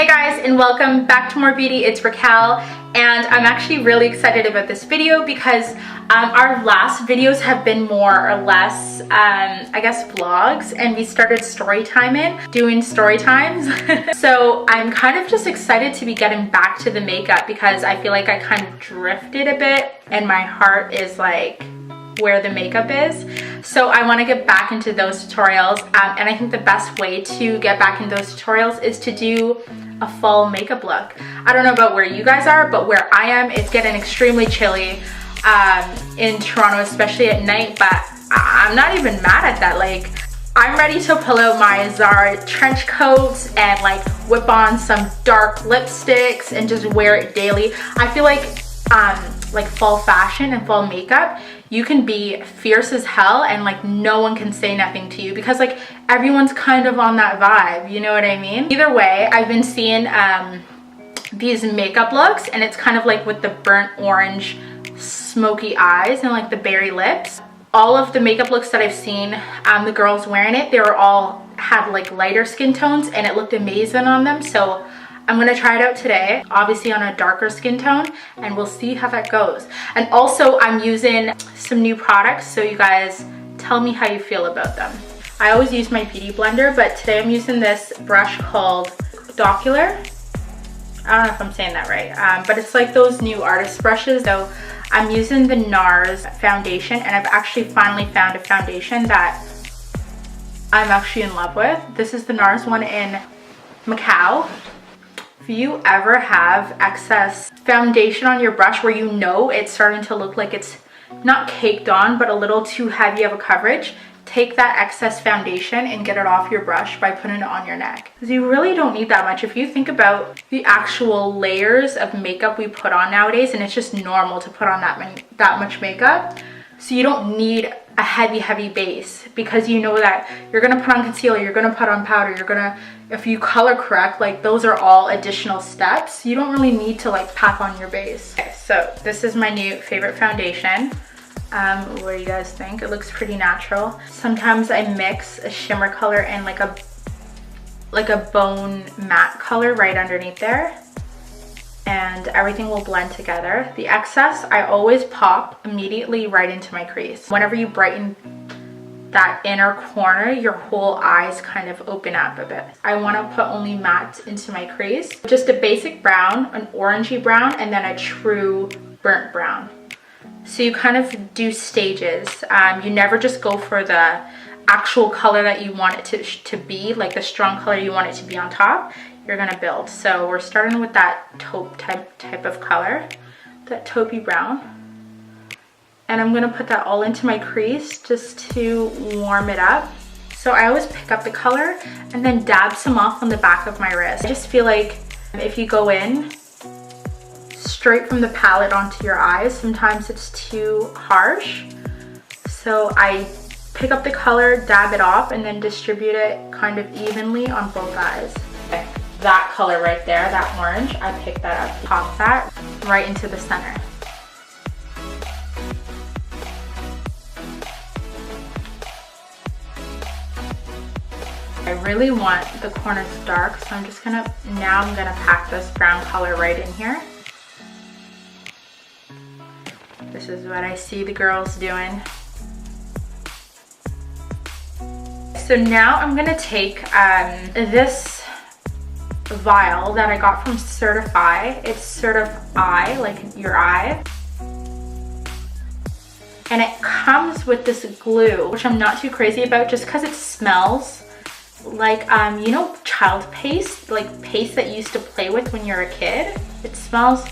Hey guys, and welcome back to More Beauty. It's Raquel, and I'm actually really excited about this video because our last videos have been more or less, I guess, vlogs, and we started doing story times. So I'm kind of just excited to be getting back to the makeup because I feel like I kind of drifted a bit and my heart is like where the makeup is. So I want to get back into those tutorials, and I think the best way to get back into those tutorials is to do a fall makeup look. I don't know about where you guys are, but where I am, it's getting extremely chilly in Toronto, especially at night, but I'm not even mad at that. Like, I'm ready to pull out my Zara trench coats and like whip on some dark lipsticks and just wear it daily. I feel like fall fashion and fall makeup, you can be fierce as hell and like no one can say nothing to you because like everyone's kind of on that vibe, you know what I mean? Either way, I've been seeing these makeup looks, and it's kind of like with the burnt orange smoky eyes and like the berry lips. All of the makeup looks that I've seen, the girls wearing it, they were all had like lighter skin tones and it looked amazing on them. So I'm gonna try it out today, obviously on a darker skin tone, and we'll see how that goes. And also I'm using some new products, so you guys tell me how you feel about them. I always use my beauty blender, but today I'm using this brush called Docular. I don't know if I'm saying that right, but it's like those new artist brushes. So I'm using the NARS foundation, and I've actually finally found a foundation that I'm actually in love with. This is the NARS one in Macau. If you ever have excess foundation on your brush where you know it's starting to look like it's not caked on but a little too heavy of a coverage, take that excess foundation and get it off your brush by putting it on your neck. Because you really don't need that much. If you think about the actual layers of makeup we put on nowadays, and it's just normal to put on that much makeup, so you don't need a heavy base because you know that you're gonna put on concealer, you're gonna put on powder, you're gonna, if you color correct, like those are all additional steps. You don't really need to like pack on your base. Okay, so this is my new favorite foundation. What do you guys think? It looks pretty natural. Sometimes I mix a shimmer color and like a bone matte color right underneath there, and everything will blend together. The excess I always pop immediately right into my crease. Whenever you brighten that inner corner, your whole eyes kind of open up a bit. I want to put only matte into my crease. Just a basic brown, an orangey brown, and then a true burnt brown. So you kind of do stages. You never just go for the actual color that you want it to be, like the strong color you want it to be on top. You're gonna build. So we're starting with that taupe type of color, that taupey brown. And I'm gonna put that all into my crease just to warm it up. So I always pick up the color and then dab some off on the back of my wrist. I just feel like if you go in straight from the palette onto your eyes, sometimes it's too harsh. So I pick up the color, dab it off, and then distribute it kind of evenly on both eyes. Okay. That color right there, that orange, I pick that up, pop that right into the center. I really want the corners dark, so I'm gonna pack this brown color right in here. This is what I see the girls doing. So now I'm gonna take this vial that I got from Certify. It's Certify, like your eye. And it comes with this glue, which I'm not too crazy about just because it smells like, you know, child paste, like paste that you used to play with when you're a kid. It smells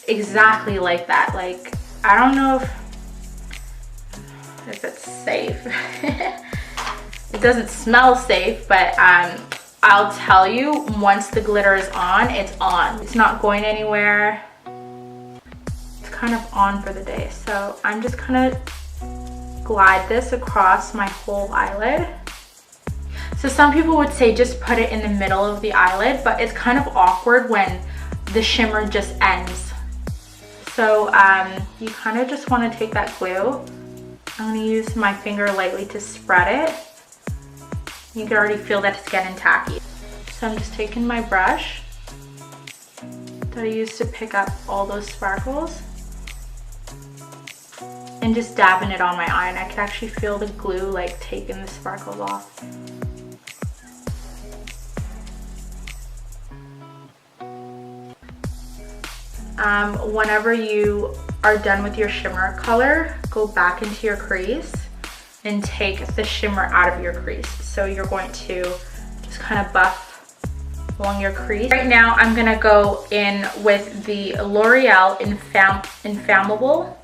exactly like that. Like, I don't know if it's safe. It doesn't smell safe, but I'll tell you, once the glitter is on, it's on. It's not going anywhere. It's kind of on for the day. So I'm just gonna glide this across my whole eyelid. So some people would say just put it in the middle of the eyelid, but it's kind of awkward when the shimmer just ends. So you kind of just want to take that glue. I'm going to use my finger lightly to spread it. You can already feel that it's getting tacky. So I'm just taking my brush that I used to pick up all those sparkles and just dabbing it on my eye, and I can actually feel the glue like taking the sparkles off. Whenever you are done with your shimmer color, go back into your crease and take the shimmer out of your crease. So you're going to just kind of buff along your crease. Right now I'm gonna go in with the L'Oreal Infallible.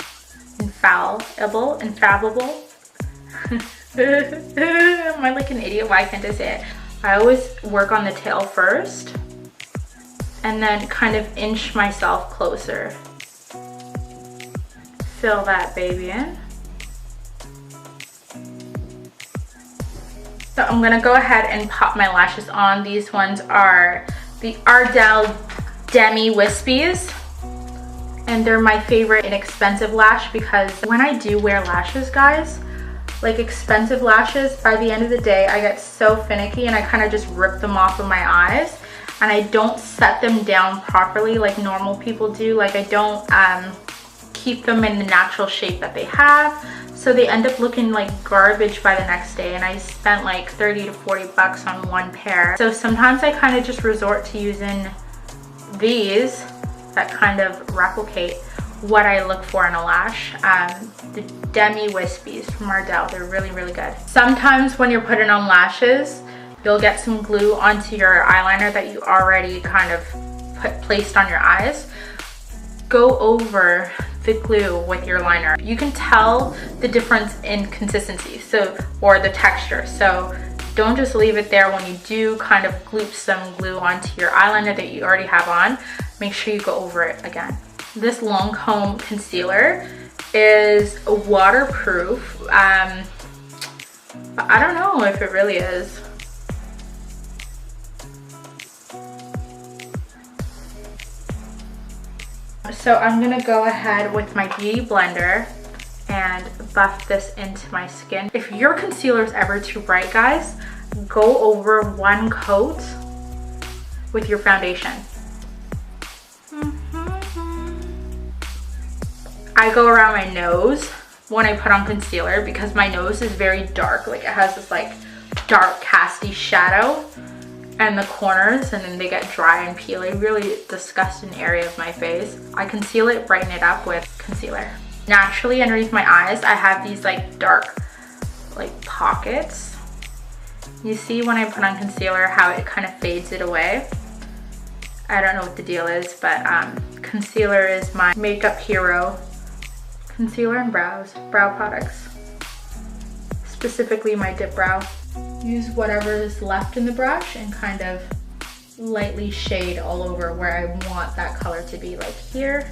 Am I like an idiot? Why can't I say it? I always work on the tail first and then kind of inch myself closer. Fill that baby in. So I'm gonna go ahead and pop my lashes on. These ones are the Ardell Demi Wispies, and they're my favorite inexpensive lash because when I do wear lashes, guys, like expensive lashes, by the end of the day, I get so finicky and I kind of just rip them off of my eyes, and I don't set them down properly like normal people do. Like I don't keep them in the natural shape that they have. So they end up looking like garbage by the next day, and I spent like 30 to 40 bucks on one pair. So sometimes I kind of just resort to using these that kind of replicate what I look for in a lash. The Demi Wispies from Ardell, they're really, really good. Sometimes when you're putting on lashes, you'll get some glue onto your eyeliner that you already kind of placed on your eyes. Go over the glue with your liner. You can tell the difference in consistency, or the texture. So don't just leave it there. When you do kind of gloop some glue onto your eyeliner that you already have on, make sure you go over it again. This Lancome concealer is waterproof. But I don't know if it really is. So I'm gonna go ahead with my beauty blender and buff this into my skin. If your concealer is ever too bright, guys, go over one coat with your foundation. I go around my nose when I put on concealer because my nose is very dark. Like it has this like dark casty shadow and the corners, and then they get dry and peely. Really disgusting area of my face. I conceal it, brighten it up with concealer. Naturally underneath my eyes, I have these like dark like pockets. You see when I put on concealer how it kind of fades it away. I don't know what the deal is, but concealer is my makeup hero. Concealer and brow products. Specifically my dip brow. Use whatever is left in the brush and kind of lightly shade all over where I want that color to be, like here,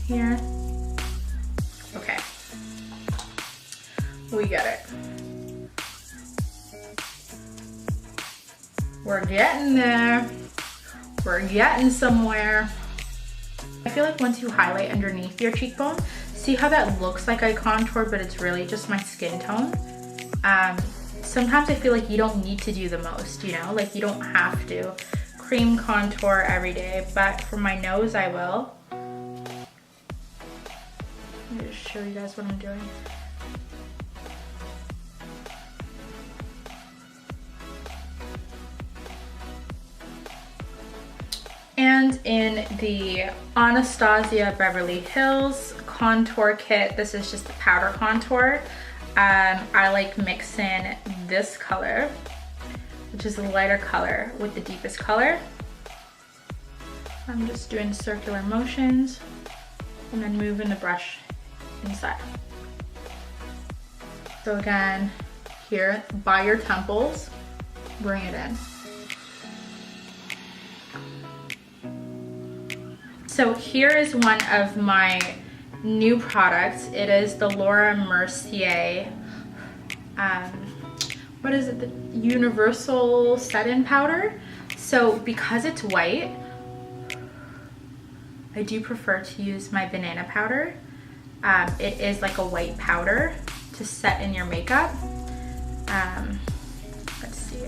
here. Okay, we get it. We're getting there. We're getting somewhere. I feel like once you highlight underneath your cheekbone, see how that looks like I contoured, but it's really just my skin tone. Sometimes I feel like you don't need to do the most, you know, like you don't have to cream contour every day, but for my nose I will. Let me just show you guys what I'm doing. And in the Anastasia Beverly Hills contour kit, this is just the powder contour. I like mixing this color, which is a lighter color, with the deepest color. I'm just doing circular motions and then moving the brush inside. So again, here, by your temples, bring it in. So here is one of my new products. It is the Laura Mercier, what is it, the Universal Set-In Powder. So because it's white, I do prefer to use my banana powder. It is like a white powder to set in your makeup. Let's see,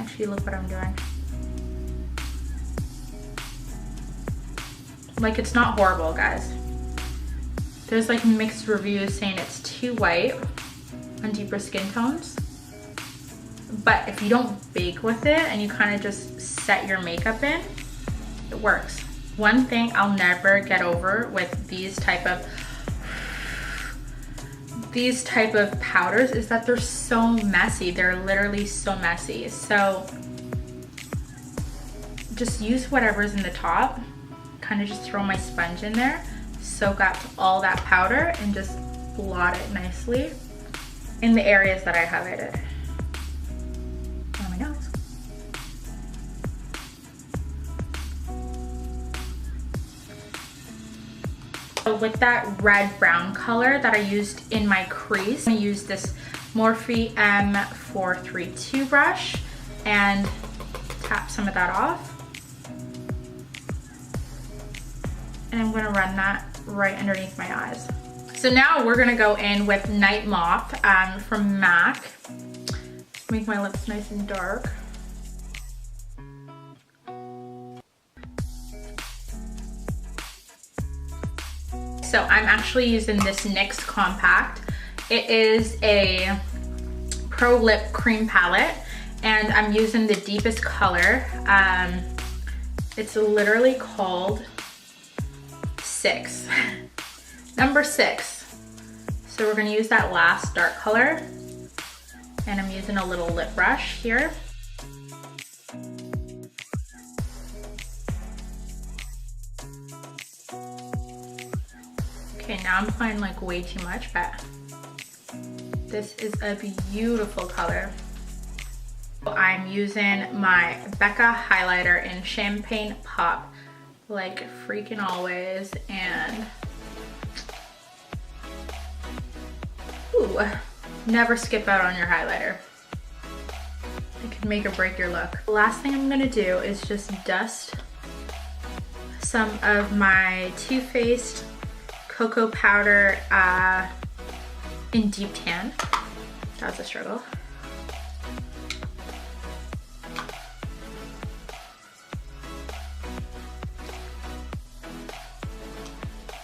Actually, look what I'm doing. Like, it's not horrible, guys. There's like mixed reviews saying it's too white on deeper skin tones. But if you don't bake with it and you kind of just set your makeup in, it works. One thing I'll never get over with these type of powders is that they're so messy. They're literally so messy. So just use whatever's in the top. Kind of just throw my sponge in there, soak up all that powder, and just blot it nicely in the areas that I highlighted. On my nose. So with that red-brown color that I used in my crease, I'm gonna use this Morphe M432 brush and tap some of that off. And I'm gonna run that right underneath my eyes. So now we're gonna go in with Night Moth from MAC. Make my lips nice and dark. So I'm actually using this NYX Compact. It is a Pro Lip Cream Palette, and I'm using the deepest color. It's literally called 6. Number 6. So we're gonna use that last dark color, and I'm using a little lip brush here. Okay, now I'm applying like way too much, but this is a beautiful color. I'm using my Becca highlighter in Champagne Pop, like freaking always, and ooh, never skip out on your highlighter. It can make or break your look. The last thing I'm gonna do is just dust some of my Too Faced Cocoa Powder in Deep Tan. That was a struggle.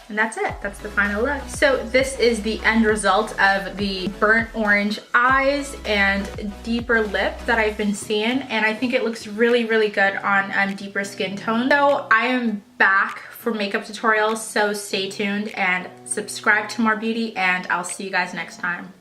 And that's it, that's the final look. So this is the end result of the burnt orange eyes and deeper lip that I've been seeing, and I think it looks really, really good on deeper skin tone. So I am back for makeup tutorials, so stay tuned and subscribe to more beauty, and I'll see you guys next time.